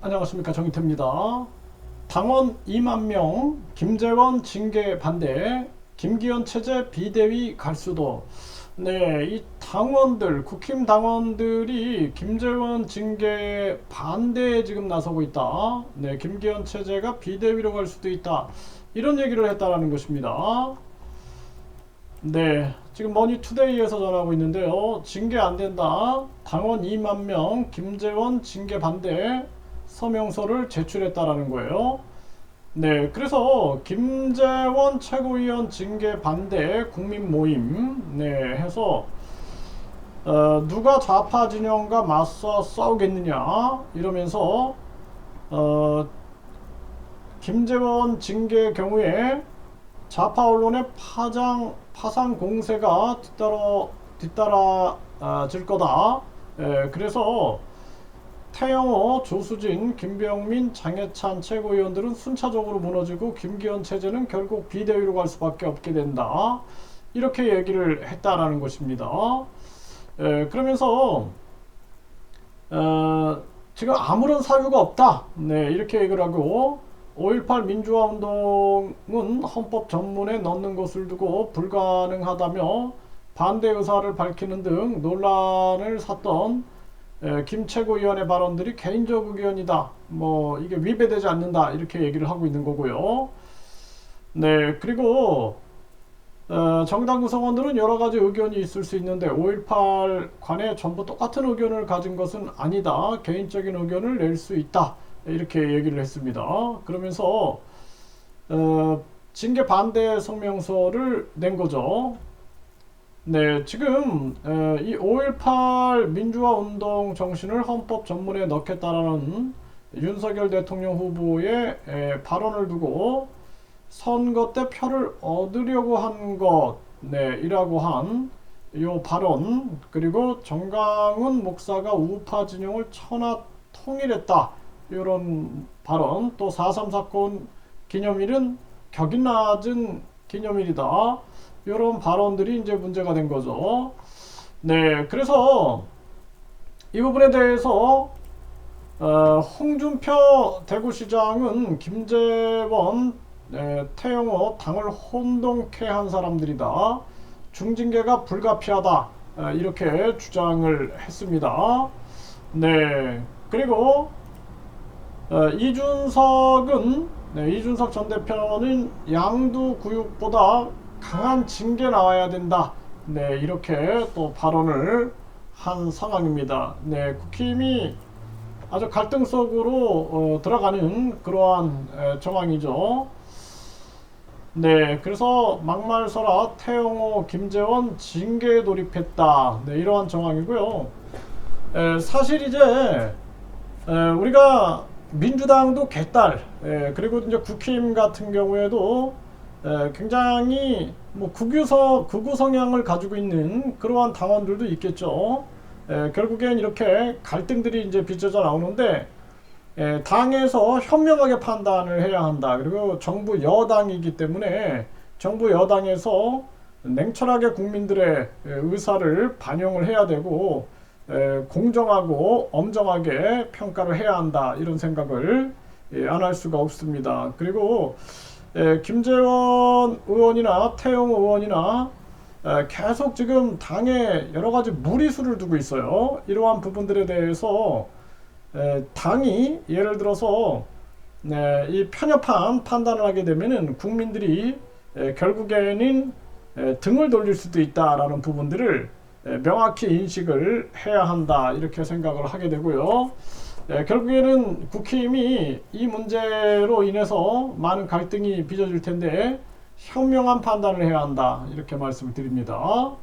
안녕하십니까, 정인태입니다. 당원 2만 명 김재원 징계 반대, 김기현 체제 비대위 갈 수도. 네, 이 당원들, 국힘 당원들이 김재원 징계 반대에 지금 나서고 있다. 네, 김기현 체제가 비대위로 갈 수도 있다, 이런 얘기를 했다라는 것입니다. 네, 지금 머니투데이에서 전하고 있는데요. 징계 안 된다. 당원 2만 명 김재원 징계 반대 서명서를 제출했다라는 거예요. 네, 그래서 김재원 최고위원 징계 반대 국민 모임, 네, 해서 누가 좌파 진영과 맞서 싸우겠느냐 이러면서 김재원 징계 경우에 좌파 언론의 파상 공세가 뒤따라질 거다. 그래서 태영호, 조수진, 김병민, 장해찬 최고위원들은 순차적으로 무너지고 김기현 체제는 결국 비대위로 갈 수밖에 없게 된다, 이렇게 얘기를 했다라는 것입니다. 그러면서 지금 아무런 사유가 없다, 네, 이렇게 얘기를 하고, 5.18 민주화 운동은 헌법 전문에 넣는 것을 두고 불가능하다며 반대 의사를 밝히는 등 논란을 샀던 김 최고위원의 발언들이 개인적 의견이다, 뭐 이게 위배되지 않는다, 이렇게 얘기를 하고 있는 거고요. 네, 그리고 정당 구성원들은 여러 가지 의견이 있을 수 있는데 5.18 관에 전부 똑같은 의견을 가진 것은 아니다, 개인적인 의견을 낼 수 있다, 이렇게 얘기를 했습니다. 그러면서 징계 반대 성명서를 낸 거죠. 네, 지금 이 5.18 민주화 운동 정신을 헌법 전문에 넣겠다라는 윤석열 대통령 후보의 발언을 두고 선거 때 표를 얻으려고 한 것, 네, 이라고 한 요 발언, 그리고 정강훈 목사가 우파 진영을 천하 통일했다, 이런 발언, 또 4.3 사건 기념일은 격이 낮은 기념일이다, 이런 발언들이 이제 문제가 된 거죠. 네, 그래서 이 부분에 대해서 홍준표 대구시장은 김재원, 태영호 당을 혼동케 한 사람들이다, 중징계가 불가피하다, 이렇게 주장을 했습니다. 네, 그리고 이준석 전 대표는 양두구육보다 강한 징계 나와야 된다, 네, 이렇게 또 발언을 한 상황입니다. 네, 국힘이 아주 갈등 속으로 들어가는 그러한 정황이죠. 네, 그래서 막말서라 태영호, 김재원 징계에 돌입했다, 네, 이러한 정황이고요. 사실 이제 우리가 민주당도 개딸, 그리고 이제 국힘 같은 경우에도 굉장히 뭐 극우 성향을 가지고 있는 그러한 당원들도 있겠죠. 결국엔 이렇게 갈등들이 이제 빚어져 나오는데, 당에서 현명하게 판단을 해야 한다. 그리고 정부 여당이기 때문에 정부 여당에서 냉철하게 국민들의 의사를 반영을 해야 되고, 공정하고 엄정하게 평가를 해야 한다, 이런 생각을 안 할 수가 없습니다. 그리고 김재원 의원이나 태영호 의원이나 계속 지금 당에 여러 가지 무리수를 두고 있어요. 이러한 부분들에 대해서 당이 예를 들어서 이 편협한 판단을 하게 되면은 국민들이 결국에는 등을 돌릴 수도 있다라는 부분들을 명확히 인식을 해야 한다, 이렇게 생각을 하게 되고요. 결국에는 국힘이 이 문제로 인해서 많은 갈등이 빚어질 텐데 현명한 판단을 해야 한다, 이렇게 말씀을 드립니다.